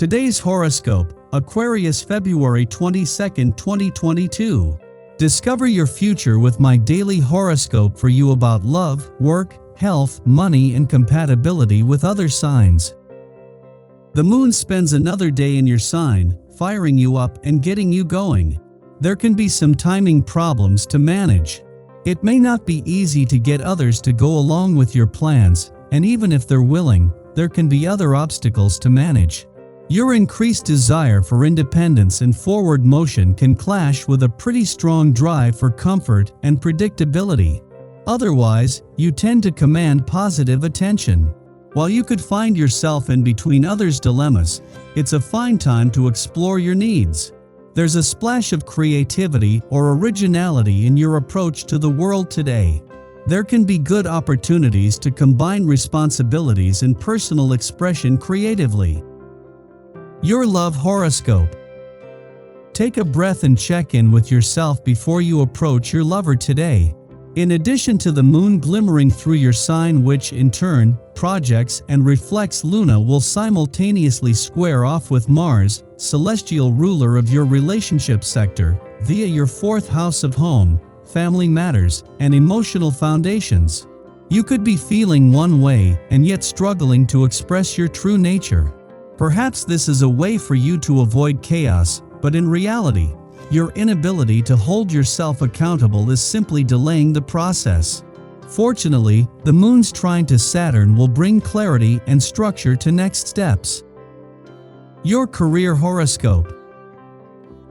Today's horoscope, Aquarius February 22, 2022. Discover your future with my daily horoscope for you about love, work, health, money, and compatibility with other signs. The moon spends another day in your sign, firing you up and getting you going. There can be some timing problems to manage. It may not be easy to get others to go along with your plans, and even if they're willing, there can be other obstacles to manage. Your increased desire for independence and forward motion can clash with a pretty strong drive for comfort and predictability. Otherwise, you tend to command positive attention. While you could find yourself in between others' dilemmas, it's a fine time to explore your needs. There's a splash of creativity or originality in your approach to the world today. There can be good opportunities to combine responsibilities and personal expression creatively. Your love horoscope. Take a breath and check in with yourself before you approach your lover today. In addition to the moon glimmering through your sign, which in turn projects and reflects Luna, will simultaneously square off with Mars, celestial ruler of your relationship sector, via your fourth house of home, family matters, and emotional foundations. You could be feeling one way and yet struggling to express your true nature. Perhaps this is a way for you to avoid chaos, but in reality, your inability to hold yourself accountable is simply delaying the process. Fortunately, the moon's trine to Saturn will bring clarity and structure to next steps. Your career horoscope.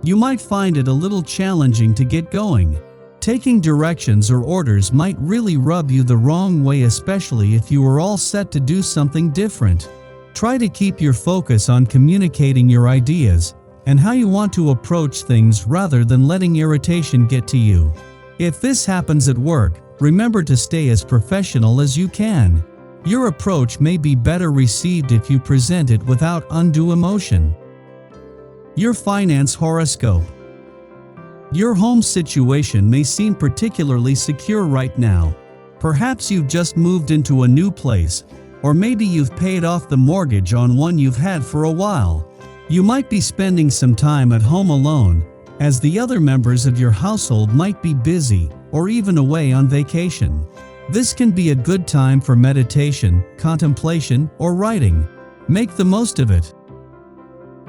You might find it a little challenging to get going. Taking directions or orders might really rub you the wrong way, especially if you were all set to do something different. Try to keep your focus on communicating your ideas and how you want to approach things rather than letting irritation get to you. If this happens at work, remember to stay as professional as you can. Your approach may be better received if you present it without undue emotion. Your finance horoscope. Your home situation may seem particularly secure right now. Perhaps you've just moved into a new place, or maybe you've paid off the mortgage on one you've had for a while. You might be spending some time at home alone, as the other members of your household might be busy or even away on vacation. This can be a good time for meditation, contemplation, or writing. Make the most of it.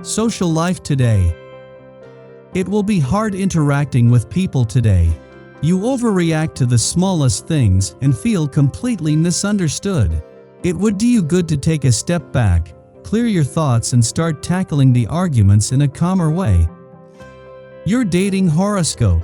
Social life today. It will be hard interacting with people today. You overreact to the smallest things and feel completely misunderstood. It would do you good to take a step back, clear your thoughts, and start tackling the arguments in a calmer way. Your dating horoscope.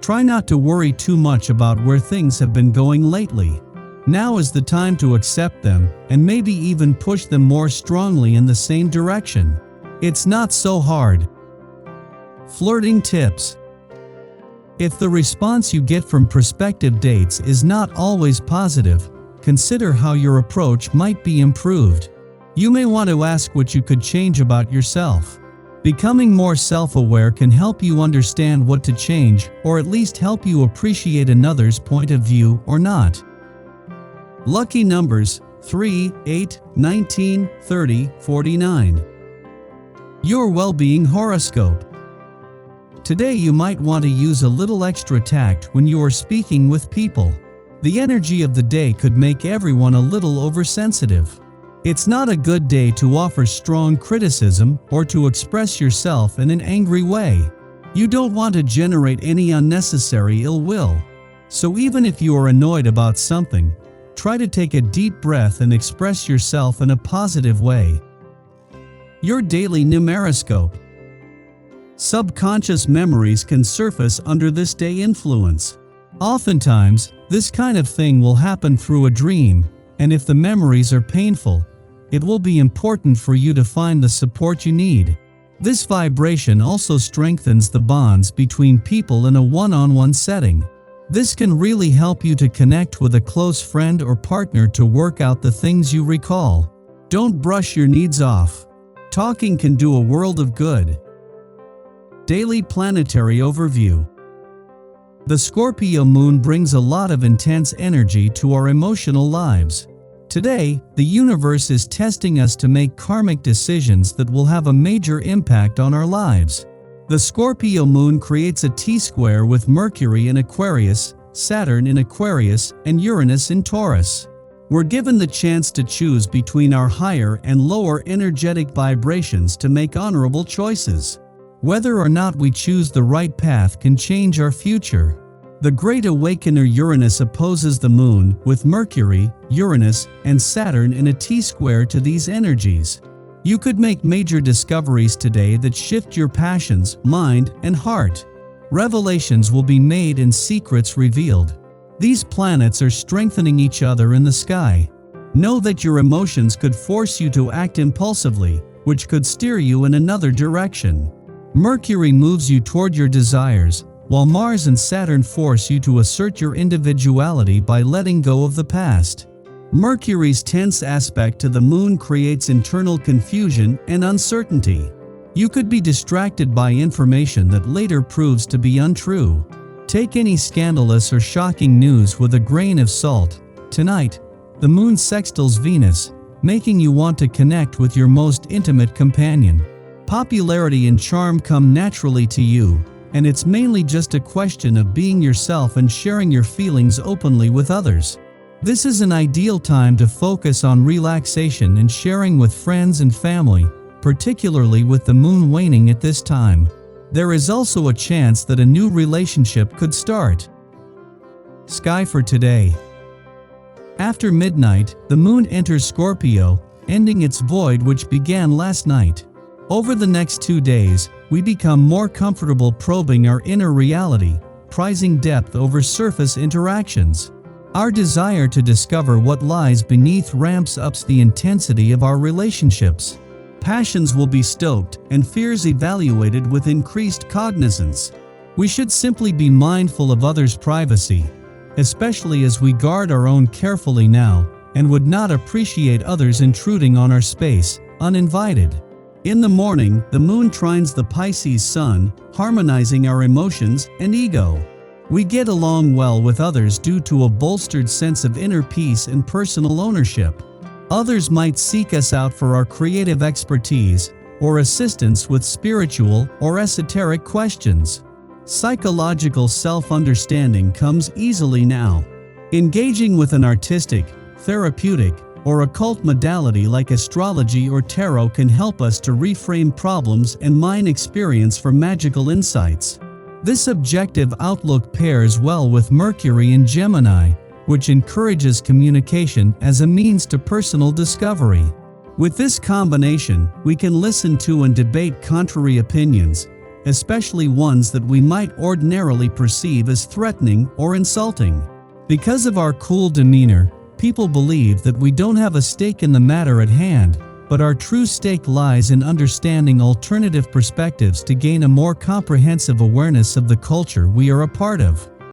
Try not to worry too much about where things have been going lately. Now is the time to accept them and maybe even push them more strongly in the same direction. It's not so hard. Flirting tips. If the response you get from prospective dates is not always positive, consider how your approach might be improved. You may want to ask what you could change about yourself. Becoming more self-aware can help you understand what to change, or at least help you appreciate another's point of view or not. Lucky numbers 3, 8, 19, 30, 49. Your well-being horoscope. Today you might want to use a little extra tact when you are speaking with people. The energy of the day could make everyone a little oversensitive. It's not a good day to offer strong criticism or to express yourself in an angry way. You don't want to generate any unnecessary ill will. So even if you are annoyed about something, try to take a deep breath and express yourself in a positive way. Your daily numeroscope. Subconscious memories can surface under this day influence. Oftentimes, this kind of thing will happen through a dream, and if the memories are painful, it will be important for you to find the support you need. This vibration also strengthens the bonds between people in a one-on-one setting. This can really help you to connect with a close friend or partner to work out the things you recall. Don't brush your needs off. Talking can do a world of good. Daily planetary overview. The Scorpio moon brings a lot of intense energy to our emotional lives. Today, the universe is testing us to make karmic decisions that will have a major impact on our lives. The Scorpio moon creates a T-square with Mercury in Aquarius, Saturn in Aquarius, and Uranus in Taurus. We're given the chance to choose between our higher and lower energetic vibrations to make honorable choices. Whether or not we choose the right path can change our future. The Great Awakener Uranus opposes the Moon, with Mercury, Uranus, and Saturn in a T-square to these energies. You could make major discoveries today that shift your passions, mind, and heart. Revelations will be made and secrets revealed. These planets are strengthening each other in the sky. Know that your emotions could force you to act impulsively, which could steer you in another direction. Mercury moves you toward your desires, while Mars and Saturn force you to assert your individuality by letting go of the past. Mercury's tense aspect to the Moon creates internal confusion and uncertainty. You could be distracted by information that later proves to be untrue. Take any scandalous or shocking news with a grain of salt. Tonight, the Moon sextiles Venus, making you want to connect with your most intimate companion. Popularity and charm come naturally to you, and it's mainly just a question of being yourself and sharing your feelings openly with others. This is an ideal time to focus on relaxation and sharing with friends and family, particularly with the Moon waning at this time. There is also a chance that a new relationship could start. Sky for today. After midnight, the Moon enters Scorpio, ending its void which began last night. Over the next 2 days, we become more comfortable probing our inner reality, prizing depth over surface interactions. Our desire to discover what lies beneath ramps up the intensity of our relationships. Passions will be stoked and fears evaluated with increased cognizance. We should simply be mindful of others' privacy, especially as we guard our own carefully now and would not appreciate others intruding on our space, uninvited. In the morning, the Moon trines the Pisces Sun, harmonizing our emotions and ego. We get along well with others due to a bolstered sense of inner peace and personal ownership. Others might seek us out for our creative expertise or assistance with spiritual or esoteric questions. Psychological self-understanding comes easily now. Engaging with an artistic, therapeutic, or occult modality like astrology or tarot can help us to reframe problems and mine experience for magical insights. This objective outlook pairs well with Mercury in Gemini, which encourages communication as a means to personal discovery. With this combination, we can listen to and debate contrary opinions, especially ones that we might ordinarily perceive as threatening or insulting. Because of our cool demeanor, people believe that we don't have a stake in the matter at hand, but our true stake lies in understanding alternative perspectives to gain a more comprehensive awareness of the culture we are a part of.